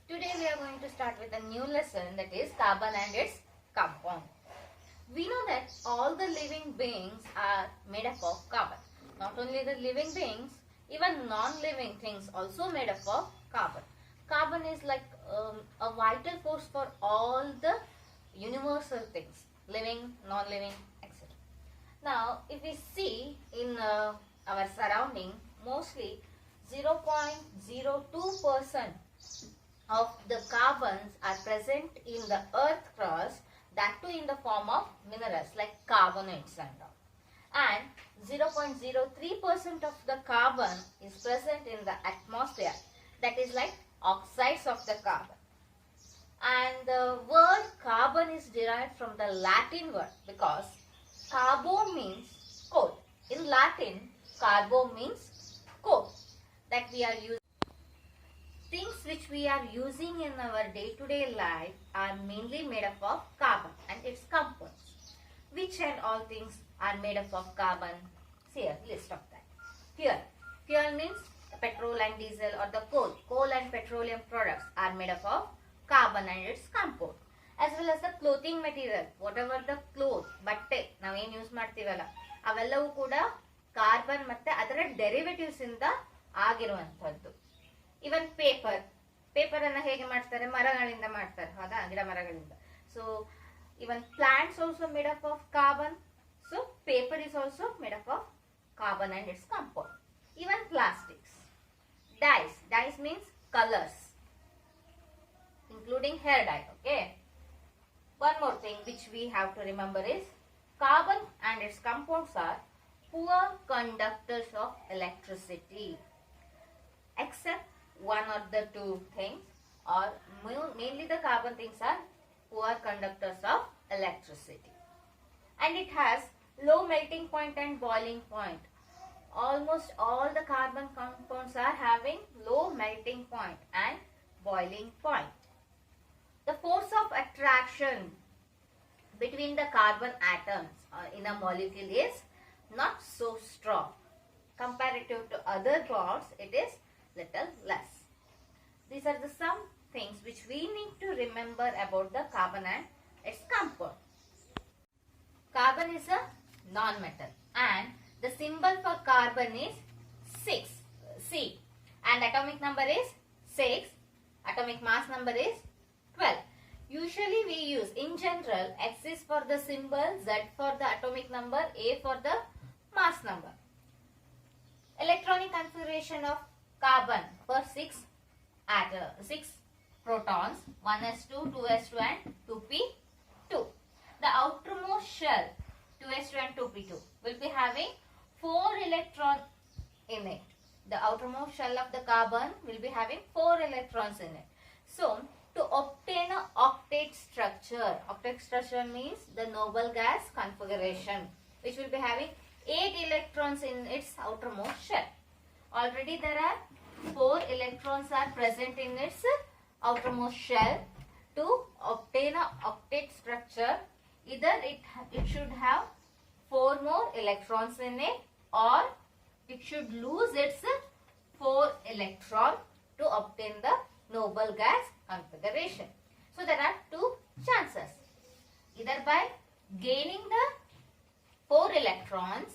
Today we are going to start with a new lesson, that is carbon and its compound. We know that all the living beings are made up of carbon. Not only the living beings, even non-living things also made up of carbon. Carbon is like a vital force for all the universal things, living, non-living, etc. Now, if we see in our surrounding, mostly 0.02% of the carbons are present in the earth crust, that too in the form of minerals like carbonates and all. And 0.03% of the carbon is present in the atmosphere, that is like oxides of the carbon. And the word carbon is derived from the Latin word, because carbo means coal. In Latin, carbo means coal that we are using. Things which we are using in our day-to-day life are mainly made up of carbon and its compounds. Which and all things are made up of carbon? See a list of that. Fuel. Fuel means petrol and diesel or the coal. Coal and petroleum products are made up of carbon and its compound. As well as the clothing material, whatever the clothes, ಬಟ್ಟೆ ನಾವೇನು use ಮಾಡ್ತೀವಲ್ಲ ಅವೆಲ್ಲವೂ ಕೂಡ carbon ಮತ್ತೆ ಅದರ derivatives ಇಂದ ಆಗಿರುವಂತದ್ದು. ಇವನ್ paper ಅನ್ನ ಹೇಗೆ ಮಾಡ್ತಾರೆ? ಮರಗಳಿಂದ ಮಾಡ್ತಾರೆ, ಹೌದಾ? ಗಿಡ ಮರಗಳಿಂದ. So even plants also made up of carbon. So paper is also made up of carbon and its compound. Even plastics. Dyes means colors, including hair dye. Okay. One more thing which we have to remember is carbon and its compounds are poor conductors of electricity. Except one or the two things, or mainly the carbon things are poor conductors of electricity. And it has low melting point and boiling point. Almost all the carbon compounds are having low melting point and boiling point. The force of attraction between the carbon atoms in a molecule is not so strong. Comparative to other bonds, it is little less. These are the some things which we need to remember about the carbon and its compound. Carbon is a non-metal and the symbol for carbon is 6, C, and atomic number is 6, atomic mass number is 12. Usually we use, in general, X is for the symbol, Z for the atomic number, A for the mass number. Electronic configuration of carbon for 6 protons, 1s2, 2s2 and 2p2. The outermost shell, 2s2 and 2p2, will be having 4 electrons in it. The outermost shell of the carbon will be having 4 electrons in it. So, to obtain an octet structure means the noble gas configuration, which will be having 8 electrons in its outermost shell. Already there are 4 electrons are present in its outermost shell. To obtain an octet structure, either it should have 4 more electrons in it, or it should lose its 4 electron to obtain the noble gas configuration. So there are 2 chances. Either by gaining the 4 electrons,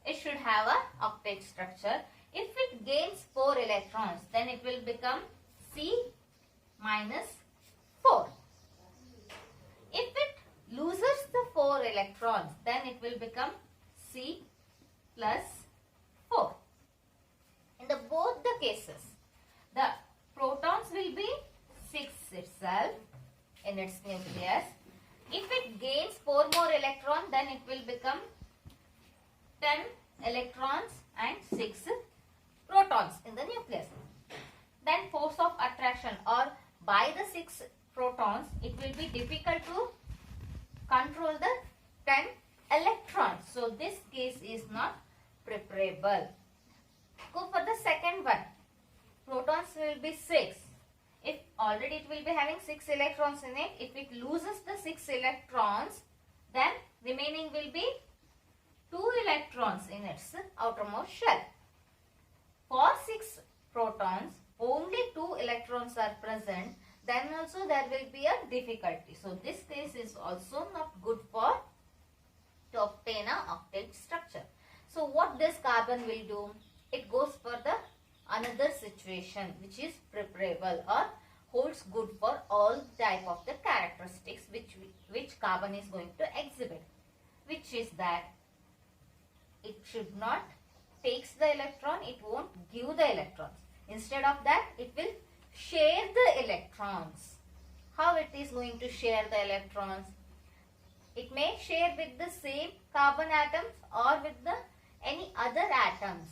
it should have an octet structure. If it gains 4 electrons, then it will become C minus 4. If it loses the 4 electrons, then it will become C plus 4. In both the cases, the protons will be 6 itself in its nucleus. If it gains 4 more electrons, then it will become 10 electrons and 6 protons in the nucleus. Then force of attraction, or by the 6 protons, it will be difficult to control the 10 electrons. So this case is not preferable. Go for the second one. Protons will be 6. If already it will be having 6 electrons in it, if it loses the 6 electrons, then remaining will be 2 electrons in its outermost shell. For 6 protons, only 2 electrons are present, then also there will be a difficulty. So this case is also not good for to obtain a octet structure. So what this carbon will do? It goes for the another situation which is preferable or holds good for all type of the characteristics which carbon is going to exhibit, which is that it should not takes the electron, it won't give the electrons. Instead of that, it will share the electrons. How it is going to share the electrons? It may share with the same carbon atoms or with the any other atoms,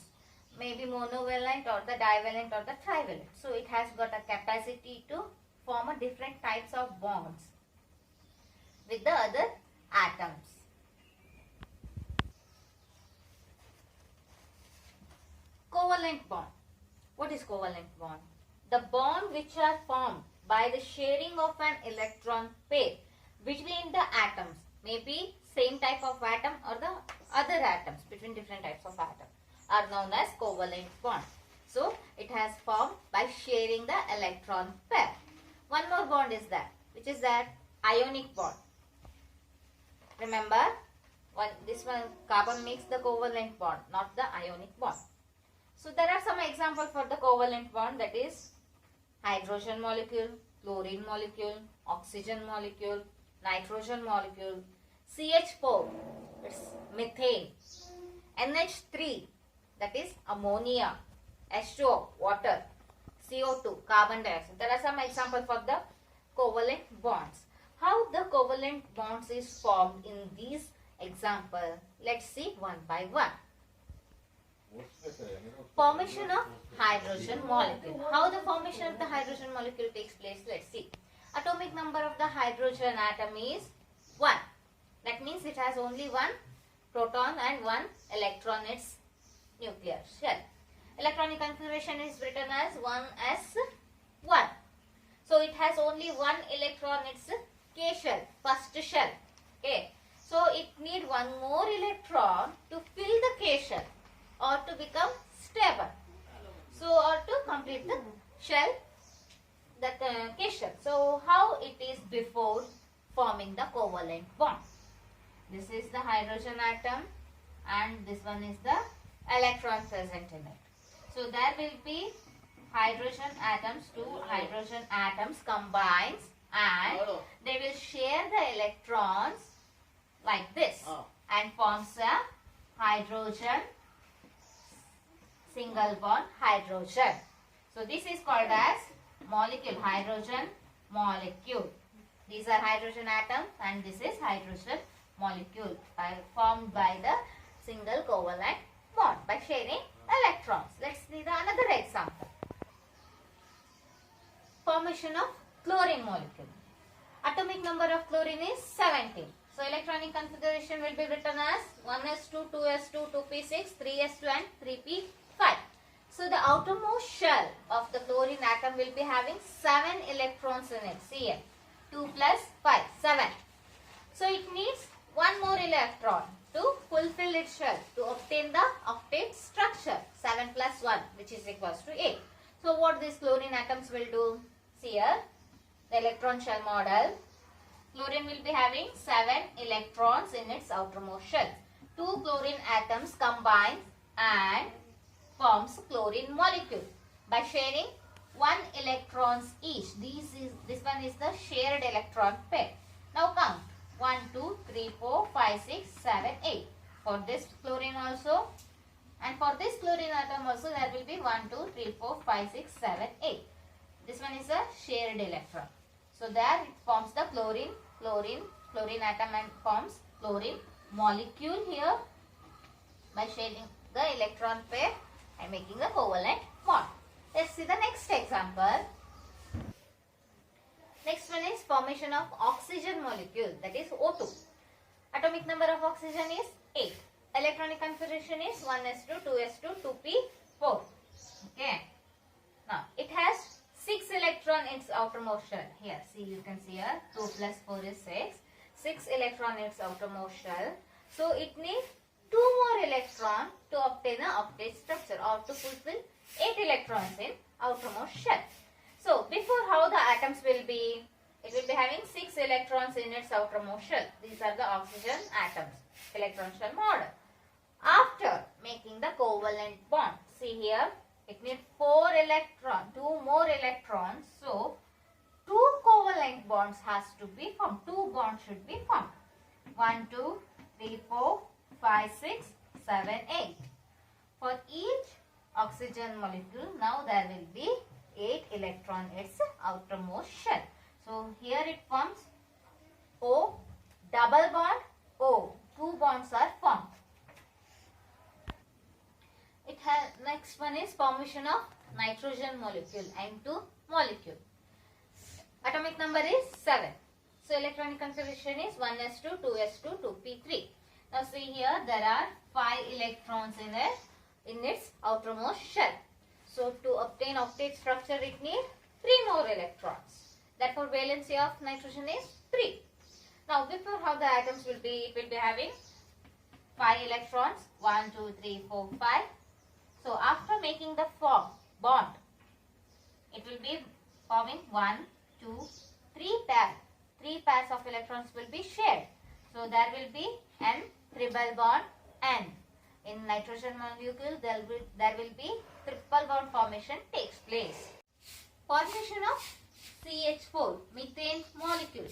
maybe monovalent or the divalent or the trivalent. So it has got a capacity to form a different types of bonds with the other atoms. Covalent bond. What is covalent bond? The bond which are formed by the sharing of an electron pair between the atoms, maybe same type of atom or the other atoms, between different types of atoms, are known as covalent bond. So it has formed by sharing the electron pair. One more bond is that, which is that ionic bond. Remember, this one carbon makes the covalent bond, not the ionic bond. So there are some examples for the covalent bond, that is hydrogen molecule, chlorine molecule, oxygen molecule, nitrogen molecule, CH4, it's methane, NH3, that is ammonia, H2O, water, CO2, carbon dioxide. There are some examples for the covalent bonds. How the covalent bonds is formed in these examples? Let's see one by one. Formation of hydrogen molecule. How the formation of the hydrogen molecule takes place? Let's see. Atomic number of the hydrogen atom is 1. That means it has only one proton and one electron in its nuclear shell. Electronic configuration is written as 1s1. So it has only one electron in its K shell, first shell. Okay. So it need one more electron to fill the K shell or to become stable. So or to complete the shell, that K shell. So how it is before forming the covalent bond? This is the hydrogen atom and this one is the electron present in it. So there will be hydrogen atoms, 2 hydrogen atoms combines and they will share the electrons like this and forms a hydrogen single bond hydrogen. So this is called as molecule, hydrogen molecule. These are hydrogen atoms and this is hydrogen molecule formed by the single covalent bond by sharing electrons. Let's see the another example. Formation of chlorine molecule. Atomic number of chlorine is 17. So electronic configuration will be written as 1s2, 2s2, 2p6, 3s2 and 3p5. So the outermost shell of the chlorine atom will be having 7 electrons in it. Cl. 2 plus 5, 7. So it needs one more electron to fulfill its shell to obtain the octet structure. 7 plus 1, which is equals to 8. So what these chlorine atoms will do? See here, the electron shell model. Chlorine will be having 7 electrons in its outermost shell. 2 chlorine atoms combine and forms chlorine molecule by sharing 1 electrons each. This one is the shared electron pair. Now count 1, 2, 3, 4, 5, 6, 7, 8. For this chlorine also and for this chlorine atom also there will be 1, 2, 3, 4, 5, 6, 7, 8. This one is a shared electron. So there it forms the chlorine atom and forms chlorine molecule here by sharing the electron pair and making a covalent bond. Let's see the next example. Next one is formation of oxygen molecule, that is O2. Atomic number of oxygen is 8. Electronic configuration is 1s2, 2s2, 2p4. Okay. Now it has 6 electron in its outermost shell. Here, see, you can see here 2 plus 4 is 6. 6 electron in its outermost shell. So it needs 2 more electron to obtain an octet structure or to fulfill 8 electrons in outermost shell. So before, how the atoms will be? It will be having 6 electrons in its outermost shell. These are the oxygen atoms, electron shell model. After making the covalent bond, see here, it needs 4 electrons, 2 more electrons. So 2 covalent bonds has to be formed. 2 bonds should be formed. 1, 2, 3, 4, 5, 6, 7, 8. For each oxygen molecule, now there will be 8 electron its outermost shell. So here it forms O, double bond O. 2 bonds are formed. It has, next one is formation of nitrogen molecule, N2 molecule. Atomic number is 7. So electronic configuration is 1s2, 2s2, 2p3. Now see here, there are 5 electrons in its outermost shell. So to obtain octet structure, it needs 3 more electrons. Therefore valency of nitrogen is 3. Now before, how the atoms will be? It will be having 5 electrons, 1, 2, 3, 4, 5. So after making the bond, it will be forming 1, 2, 3 pairs. 3 pairs of electrons will be shared. So there will be N triple bond N. In nitrogen molecule, there will be triple bond formation takes place. Formation of CH4, methane molecule.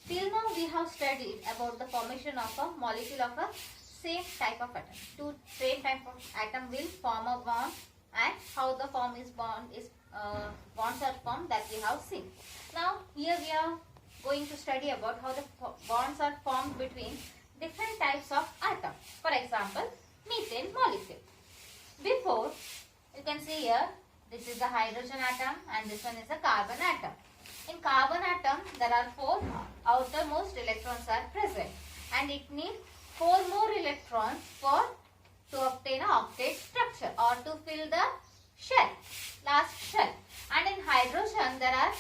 Till now we have studied about the formation of a molecule of a same type of atom. 2 same type of atom will form a bond, and how the bonds are formed, that we have seen. Now here we are going to study about how the bonds are formed between different types of atoms. For example, methane molecule. Before, you can see here, this is the hydrogen atom and this one is the carbon atom. In carbon atom, there are 4 outermost electrons are present, and it needs 4 more electrons to obtain an octet structure or to fill the shell, last shell. And in hydrogen, there are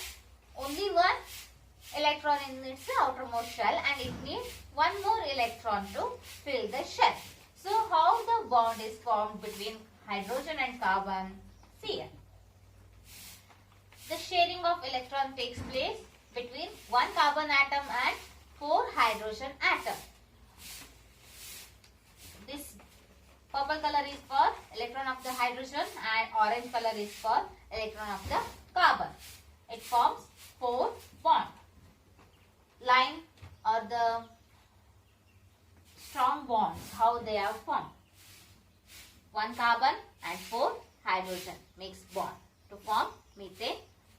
only 1 electron in its outermost shell, and it needs 1 more electron to fill the shell. So how the bond is formed between hydrogen and carbon? See here. The sharing of electron takes place between 1 carbon atom and 4 hydrogen atom. This purple color is for electron of the hydrogen and orange color is for electron of the carbon. It forms 4 bonds. Line or the strong bonds, how they are formed. 1 carbon and 4 hydrogen makes bond to form methane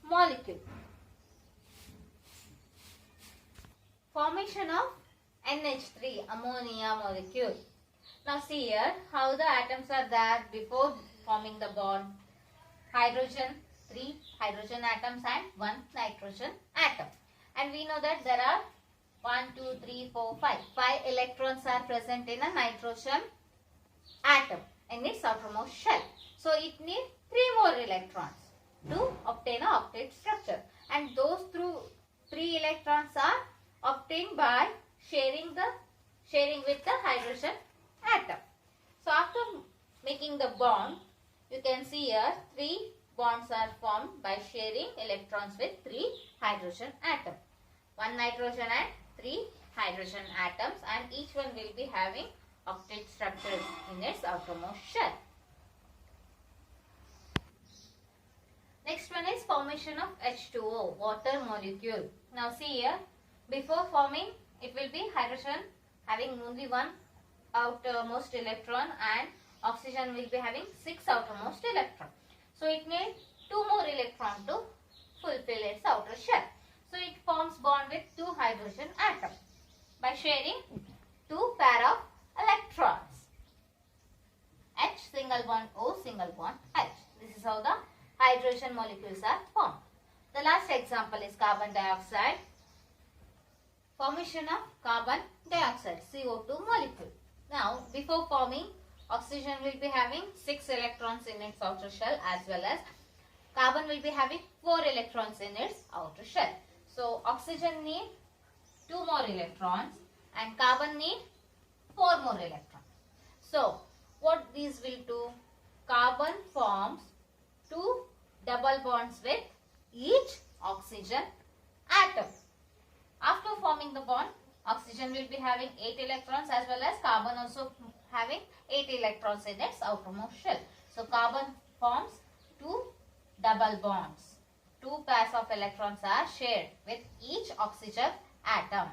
molecule. Formation of NH3, ammonia molecule. Now see here how the atoms are there before forming the bond. Hydrogen, 3 hydrogen atoms and 1 nitrogen atom. And we know that there are 1, 2, 3, 4, 5. 5 electrons are present in a nitrogen atom in its outermost shell. So it needs 3 more electrons to obtain an octet structure. And those 3 electrons are obtained by sharing with the hydrogen atom. So after making the bond, you can see here 3 bonds are formed by sharing electrons with 3 hydrogen atoms. 1 nitrogen and 3 hydrogen atoms, and each one will be having octet structures in its outermost shell. Next one is formation of H2O, water molecule. Now see here, before forming, it will be hydrogen having only 1 outermost electron and oxygen will be having 6 outermost electron. So it needs 2 more electrons to fulfill its outer shell. So it forms bond with 2 hydrogen atoms by sharing 2 pair of electrons. H single bond O single bond H. This is how the hydrogen molecules are formed. The last example is carbon dioxide. Formation of carbon dioxide, CO2 molecule. Now before forming, oxygen will be having 6 electrons in its outer shell, as well as carbon will be having 4 electrons in its outer shell. So oxygen need 2 more electrons and carbon need 4 more electrons. So what these will do? Carbon forms 2 double bonds with each oxygen atom. After forming the bond, oxygen will be having 8 electrons as well as carbon also having 8 electrons in its outermost shell. So carbon forms 2 double bonds. 2 pairs of electrons are shared with each oxygen atom.